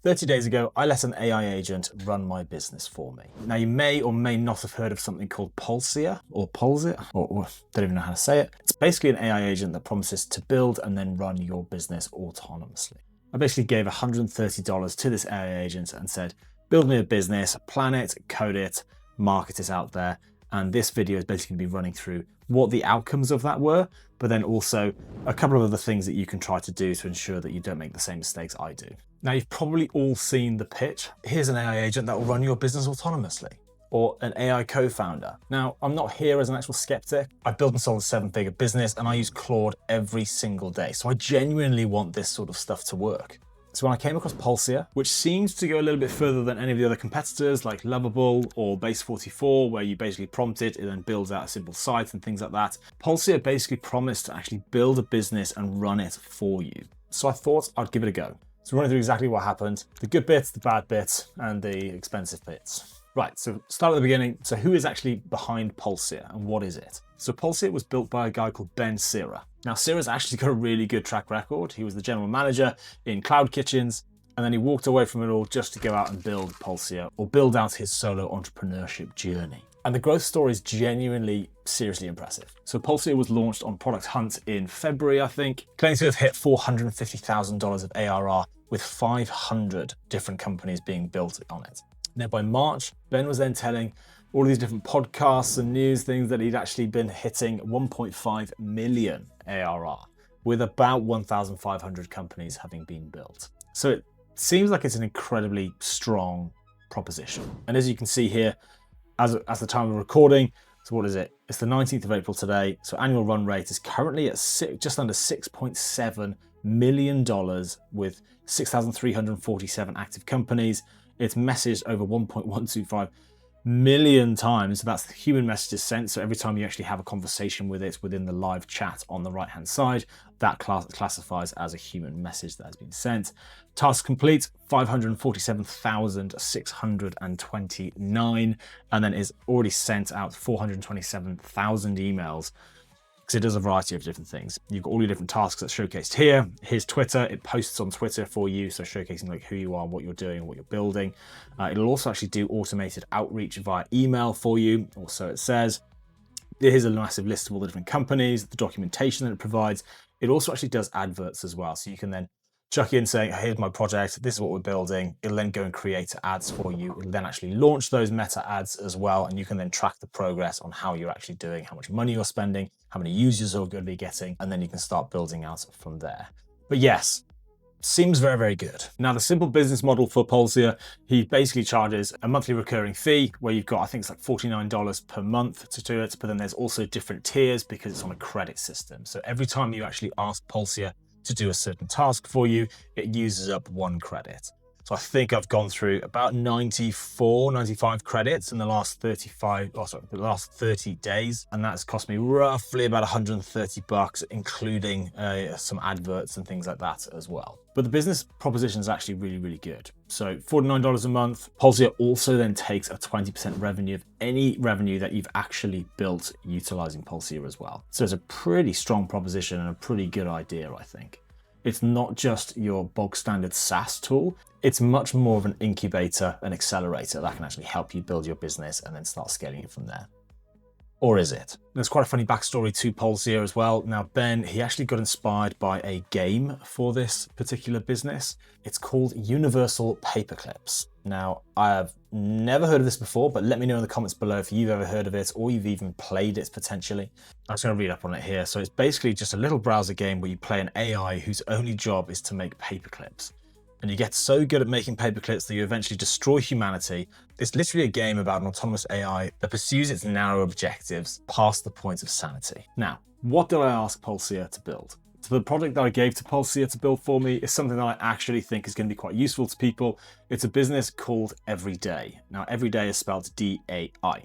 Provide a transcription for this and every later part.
30 days ago, I let an AI agent run my business for me. Now, you may or may not have heard of something called Polsia or Pulsia, or don't even know how to say it. It's basically an AI agent that promises to build and then run your business autonomously. I basically gave $130 to this AI agent and said, build me a business, plan it, code it, market it out there. And this video is basically going to be running through what the outcomes of that were, but then also a couple of other things that you can try to do to ensure that you don't make the same mistakes I do. Now, you've probably all seen the pitch. Here's an AI agent that will run your business autonomously, or an AI co-founder. Now, I'm not here as an actual skeptic. I built and sold a 7-figure business and I use Claude every single day. So I genuinely want this sort of stuff to work. So when I came across Polsia, which seems to go a little bit further than any of the other competitors like Lovable or Base44, where you basically prompt it, it then builds out a simple site and things like that. Polsia basically promised to actually build a business and run it for you. So I thought I'd give it a go. So running through exactly what happened, the good bits, the bad bits, and the expensive bits. Right, so start at the beginning. So who is actually behind Polsia and what is it? So Polsia was built by a guy called Ben Sira. Now, Sira's actually got a really good track record. He was the general manager in cloud kitchens, and then he walked away from it all just to go out and build Polsia, or build out his solo entrepreneurship journey. And the growth story is genuinely seriously impressive. So Polsia was launched on Product Hunt in February, I think, claiming to have hit $450,000 of ARR with 500 different companies being built on it. Now, by March, Ben was then telling all these different podcasts and news things that he'd actually been hitting 1.5 million ARR, with about 1,500 companies having been built. So it seems like it's an incredibly strong proposition. And as you can see here, as the time of recording, so what is it? It's the 19th of April today. So annual run rate is currently at just under $6.7 million with 6,347 active companies. It's messaged over 1.125 million times. So that's the human messages sent. So every time you actually have a conversation with it within the live chat on the right-hand side, that classifies as a human message that has been sent. Task complete, 547,629, and then is already sent out 427,000 emails, because it does a variety of different things. You've got all your different tasks that's showcased here. Here's Twitter. It posts on Twitter for you, so showcasing like who you are, what you're doing, what you're building. It'll also actually do automated outreach via email for you, or so it says. Here's a massive list of all the different companies, the documentation that it provides. It also actually does adverts as well, so you can then chuck in saying, here's my project, this is what we're building. It'll then go and create ads for you. It'll then actually launch those meta ads as well, and you can then track the progress on how you're actually doing, how much money you're spending, how many users you're going to be getting, and then you can start building out from there. But yes, seems very, very good. Now, the simple business model for Polsia, he basically charges a monthly recurring fee where you've got, I think it's like $49 per month to do it, but then there's also different tiers because it's on a credit system. So every time you actually ask Polsia to do a certain task for you, it uses up 1 credit. So I think I've gone through about 95 credits in the last 30 days. And that's cost me roughly about $130, including some adverts and things like that as well. But the business proposition is actually really, really good. So $49 a month. Polsia also then takes a 20% revenue of any revenue that you've actually built utilizing Polsia as well. So it's a pretty strong proposition and a pretty good idea, I think. It's not just your bog standard SaaS tool. It's much more of an incubator, an accelerator that can actually help you build your business and then start scaling it from there. Or is it? There's quite a funny backstory to Polsia as well. Now, Ben, he actually got inspired by a game for this particular business. It's called Universal Paperclips. Now, I have never heard of this before, but let me know in the comments below if you've ever heard of it or you've even played it potentially. I'm just going to read up on it here. So it's basically just a little browser game where you play an AI whose only job is to make paperclips. And you get so good at making paperclips that you eventually destroy humanity. It's literally a game about an autonomous AI that pursues its narrow objectives past the point of sanity. Now, what did I ask Polsia to build? So the project that I gave to Polsia to build for me is something that I actually think is going to be quite useful to people. It's a business called Everyday. Now, Everyday is spelled D-A-I.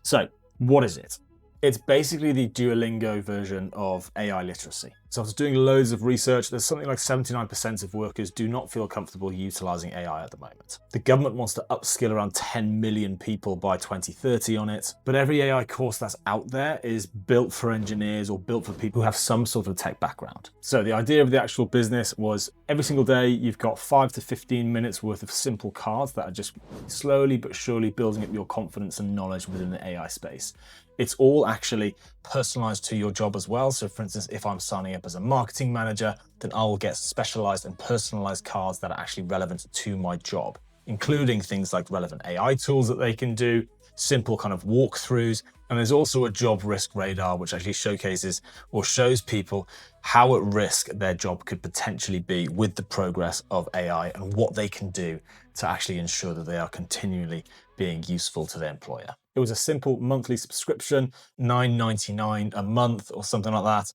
So what is it? It's basically the Duolingo version of AI literacy. So after doing loads of research, there's something like 79% of workers do not feel comfortable utilizing AI at the moment. The government wants to upskill around 10 million people by 2030 on it, but every AI course that's out there is built for engineers or built for people who have some sort of tech background. So the idea of the actual business was every single day you've got 5 to 15 minutes worth of simple cards that are just slowly but surely building up your confidence and knowledge within the AI space. It's all actually personalized to your job as well. So for instance, if I'm signing up as a marketing manager, then I'll get specialized and personalized cards that are actually relevant to my job, including things like relevant AI tools that they can do, simple kind of walkthroughs. And there's also a job risk radar, which actually showcases or shows people how at risk their job could potentially be with the progress of AI and what they can do to actually ensure that they are continually being useful to their employer. It was a simple monthly subscription, $9.99 a month or something like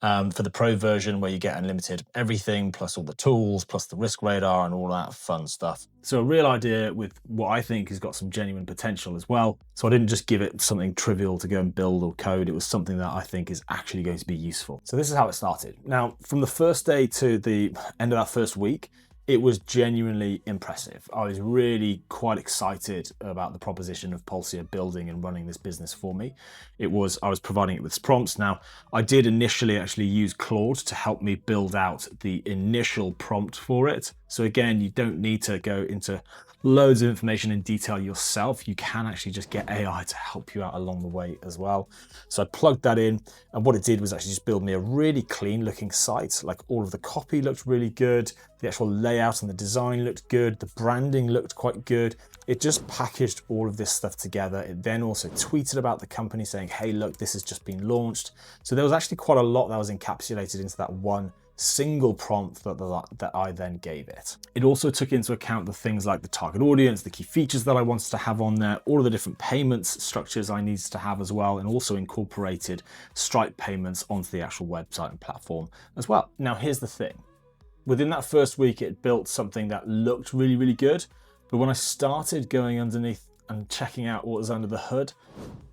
that, for the pro version, where you get unlimited everything, plus all the tools, plus the risk radar and all that fun stuff. So a real idea with what I think has got some genuine potential as well. So I didn't just give it something trivial to go and build or code. It was something that I think is actually going to be useful. So this is how it started. Now, from the first day to the end of that first week, it was genuinely impressive. I was really quite excited about the proposition of Polsia building and running this business for me. I was providing it with prompts. Now, I did initially actually use Claude to help me build out the initial prompt for it. So again, you don't need to go into loads of information in detail yourself. You can actually just get AI to help you out along the way as well. So I plugged that in, and what it did was actually just build me a really clean looking site. Like, all of the copy looked really good. The actual layout and the design looked good. The branding looked quite good. It just packaged all of this stuff together. It then also tweeted about the company saying, hey, look, this has just been launched. So there was actually quite a lot that was encapsulated into that one single prompt that I then gave it. It also took into account the things like the target audience, the key features that I wanted to have on there, all of the different payments structures I needed to have as well, and also incorporated Stripe payments onto the actual website and platform as well. Now, here's the thing. Within that first week, it built something that looked really, really good. But when I started going underneath and checking out what was under the hood,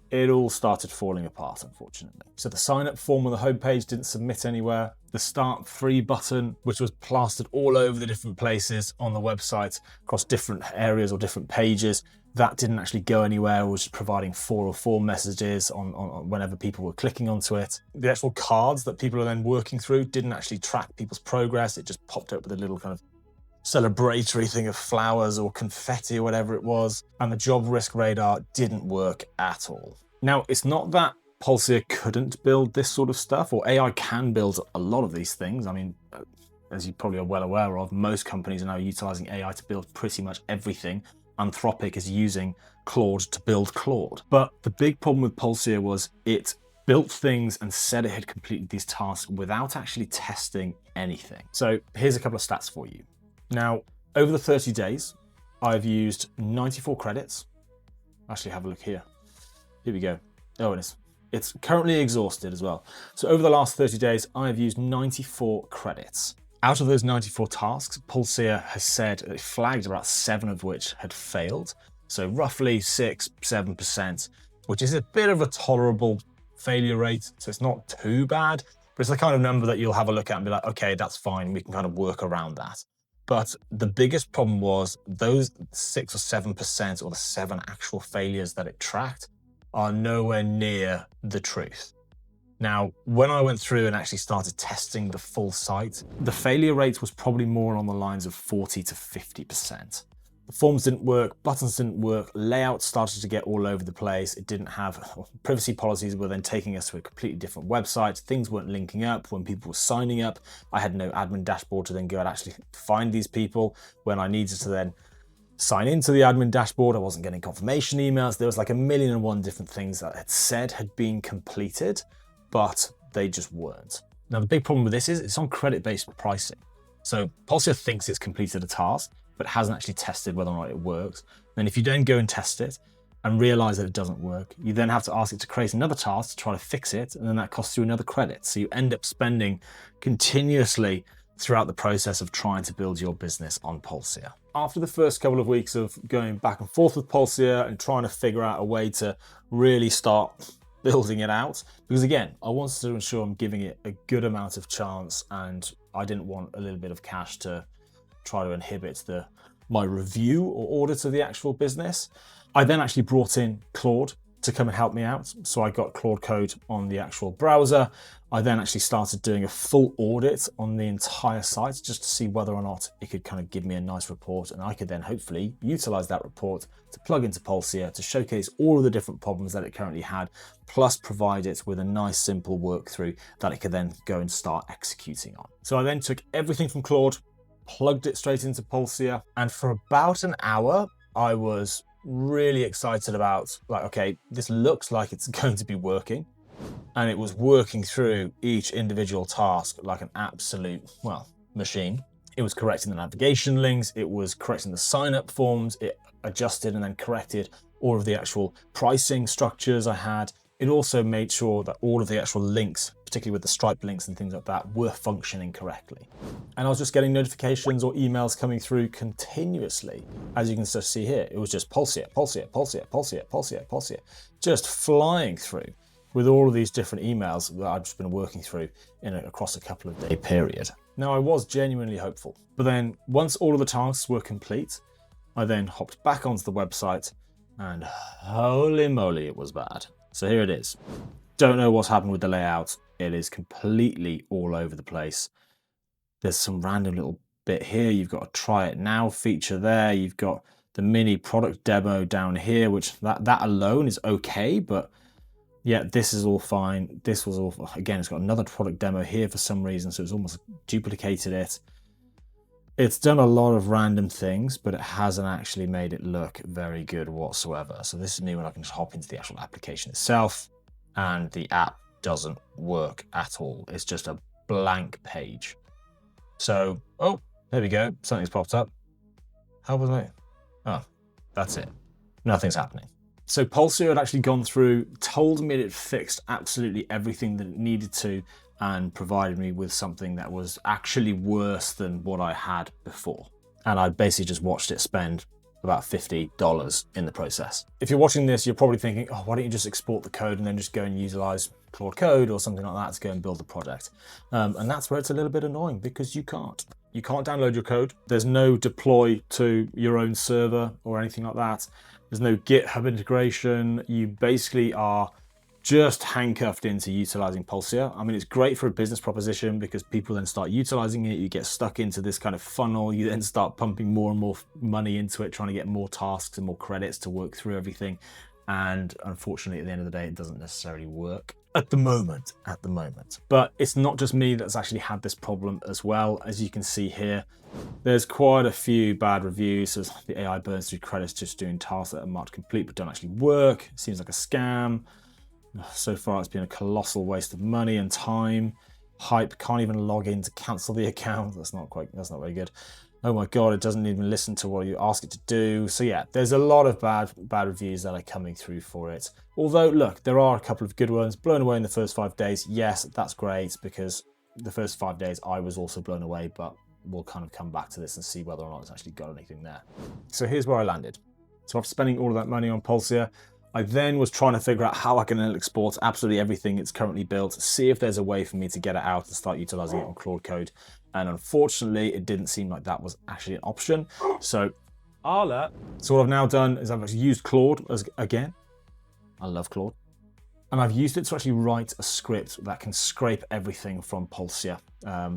it all started falling apart, unfortunately. So the sign up form on the homepage didn't submit anywhere. The start free button, which was plastered all over the different places on the website across different areas or different pages, that didn't actually go anywhere. It was just providing 404 messages on whenever people were clicking onto it. The actual cards that people are then working through didn't actually track people's progress. It just popped up with a little kind of celebratory thing of flowers or confetti or whatever it was. And the job risk radar didn't work at all. Now, it's not that Pulsia couldn't build this sort of stuff, or AI can build a lot of these things. I mean, as you probably are well aware of, most companies are now utilizing AI to build pretty much everything. Anthropic is using Claude to build Claude. But the big problem with Pulsia was it built things and said it had completed these tasks without actually testing anything. So here's a couple of stats for you. Now, over the 30 days, I've used 94 credits. Actually, have a look here. Here we go. Oh, and it's currently exhausted as well. So over the last 30 days, I have used 94 credits. Out of those 94 tasks, Pulsia has said it flagged about 7 of which had failed. So roughly 6-7%, which is a bit of a tolerable failure rate. So it's not too bad, but it's the kind of number that you'll have a look at and be like, okay, that's fine. We can kind of work around that. But the biggest problem was those 6 or 7%, or the 7 actual failures that it tracked, are nowhere near the truth. Now, when I went through and actually started testing the full site, the failure rate was probably more along the lines of 40 to 50%. The forms didn't work, buttons didn't work, layout started to get all over the place. It didn't have, privacy policies were then taking us to a completely different website. Things weren't linking up when people were signing up. I had no admin dashboard to then go and actually find these people. When I needed to then sign into the admin dashboard, I wasn't getting confirmation emails. There was like 1,000,001 different things that it said had been completed, but they just weren't. Now, the big problem with this is it's on credit-based pricing. So Polsia thinks it's completed a task, but hasn't actually tested whether or not it works. Then if you then go and test it and realize that it doesn't work, you then have to ask it to create another task to try to fix it, and then that costs you another credit. So you end up spending continuously throughout the process of trying to build your business on Pulsia. After the first couple of weeks of going back and forth with Pulsia and trying to figure out a way to really start building it out, because again, I wanted to ensure I'm giving it a good amount of chance, and I didn't want a little bit of cash to try to inhibit my review or audit of the actual business. I then actually brought in Claude to come and help me out. So I got Claude Code on the actual browser. I then actually started doing a full audit on the entire site just to see whether or not it could kind of give me a nice report, and I could then hopefully utilize that report to plug into Pulsia to showcase all of the different problems that it currently had, plus provide it with a nice simple workthrough that it could then go and start executing on. So I then took everything from Claude, plugged it straight into Pulsia, and for about an hour, I was really excited about, like, okay, this looks like it's going to be working. And it was working through each individual task like an absolute, well, machine. It was correcting the navigation links, it was correcting the sign-up forms, it adjusted and then corrected all of the actual pricing structures I had. It also made sure that all of the actual links, particularly with the Stripe links and things like that, were functioning correctly. And I was just getting notifications or emails coming through continuously. As you can see here, it was just Pulsia, Pulsia, Pulsia, Pulsia, Pulsia, Pulsia, just flying through with all of these different emails that I've just been working through across a couple of day period. Now, I was genuinely hopeful, but then once all of the tasks were complete, I then hopped back onto the website, and holy moly, it was bad. So here it is. Don't know what's happened with the layout. It is completely all over the place. There's some random little bit here. You've got a try it now feature there. You've got the mini product demo down here, which that alone is okay, but yeah, this is all fine. This was all, again, it's got another product demo here for some reason, so it's almost duplicated it. It's done a lot of random things, but it hasn't actually made it look very good whatsoever. So this is me when I can just hop into the actual application itself, and the app doesn't work at all. It's just a blank page. So, oh, there we go. Something's popped up. How was I? Oh, that's it. Nothing's happening. So Polsia had actually gone through, told me it fixed absolutely everything that it needed to, and provided me with something that was actually worse than what I had before. And I basically just watched it spend about $50 in the process. If you're watching this, you're probably thinking, oh, why don't you just export the code and then just go and utilize Claude Code or something like that to go and build the project? And that's where it's a little bit annoying, because you can't. You can't download your code. There's no deploy to your own server or anything like that. There's no GitHub integration. You basically are just handcuffed into utilizing Pulsia. I mean, it's great for a business proposition because people then start utilizing it. You get stuck into this kind of funnel. You then start pumping more and more money into it, trying to get more tasks and more credits to work through everything. And unfortunately, at the end of the day, it doesn't necessarily work at the moment. But it's not just me that's actually had this problem as well. As you can see here, there's quite a few bad reviews as the AI burns through credits just doing tasks that are marked complete but don't actually work. It seems like a scam. So far, it's been a colossal waste of money and time. Hype can't even log in to cancel the account. That's not very good. Oh my God, it doesn't even listen to what you ask it to do. So yeah, there's a lot of bad reviews that are coming through for it. Although, look, there are a couple of good ones. Blown away in the first 5 days. Yes, that's great, because the first 5 days I was also blown away, but we'll kind of come back to this and see whether or not it's actually got anything there. So here's where I landed. So after spending all of that money on Pulsia, I then was trying to figure out how I can export absolutely everything it's currently built, see if there's a way for me to get it out and start utilizing it on Claude Code. And unfortunately, it didn't seem like that was actually an option. So what I've now done is I've actually used Claude again. I love Claude. And I've used it to actually write a script that can scrape everything from Pulsia,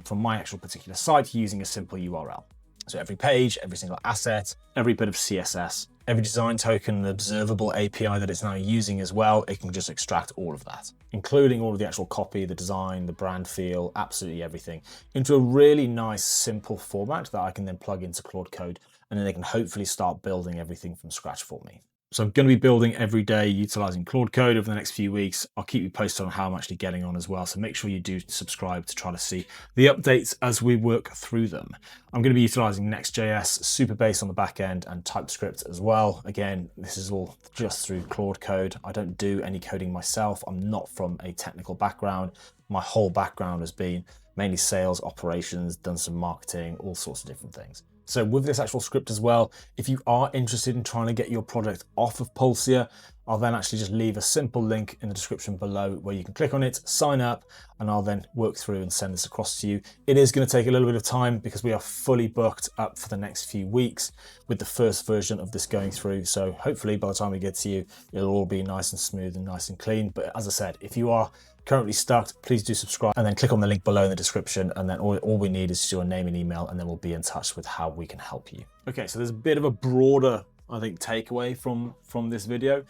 from my actual particular site, using a simple URL. So every page, every single asset, every bit of CSS, every design token, and observable API that it's now using as well, it can just extract all of that, including all of the actual copy, the design, the brand feel, absolutely everything, into a really nice, simple format that I can then plug into Claude Code, and then they can hopefully start building everything from scratch for me. So I'm going to be building every day utilizing Claude Code over the next few weeks. I'll keep you posted on how I'm actually getting on as well. So make sure you do subscribe to try to see the updates as we work through them. I'm going to be utilizing Next.js, Supabase on the back end, and TypeScript as well. Again, this is all just through Claude Code. I don't do any coding myself. I'm not from a technical background. My whole background has been mainly sales, operations, done some marketing, all sorts of different things. So with this actual script as well, if you are interested in trying to get your project off of Pulsia, I'll then actually just leave a simple link in the description below where you can click on it, sign up, and I'll then work through and send this across to you. It is going to take a little bit of time because we are fully booked up for the next few weeks with the first version of this going through. So hopefully by the time we get to you, it'll all be nice and smooth and nice and clean. But as I said, if you are currently stuck, please do subscribe and then click on the link below in the description, and then all we need is your name and email, and then we'll be in touch with how we can help you. Okay, so there's a bit of a broader, I think, takeaway from this video.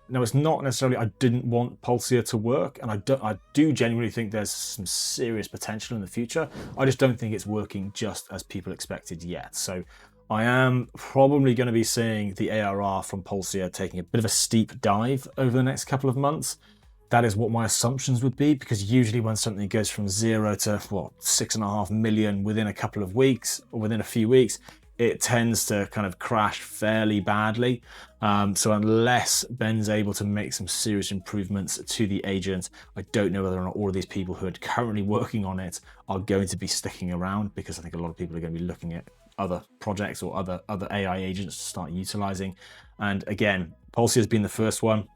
Now, it's not necessarily I didn't want Pulsia to work, and I do genuinely think there's some serious potential in the future. I just don't think it's working just as people expected yet. So I am probably going to be seeing the ARR from Pulsia taking a bit of a steep dive over the next couple of months. That is what my assumptions would be, because usually when something goes from 0 to, what, 6.5 million within a couple of weeks or within a few weeks, it tends to kind of crash fairly badly. So unless Ben's able to make some serious improvements to the agent, I don't know whether or not all of these people who are currently working on it are going to be sticking around, because I think a lot of people are going to be looking at other projects or other AI agents to start utilizing. And again, Pulsia has been the first one.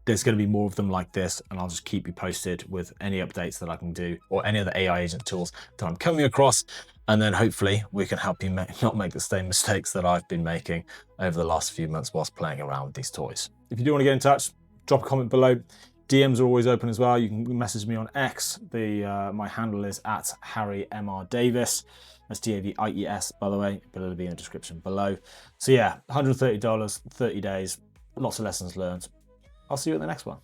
There's going to be more of them like this, and I'll just keep you posted with any updates that I can do or any other AI agent tools that I'm coming across. And then hopefully we can help you not make the same mistakes that I've been making over the last few months whilst playing around with these toys. If you do want to get in touch, drop a comment below. DMs are always open as well. You can message me on X. My handle is @HarryMRDavis. That's DAVIES, by the way, but it'll be in the description below. So yeah, $130, 30 days, lots of lessons learned. I'll see you at the next one.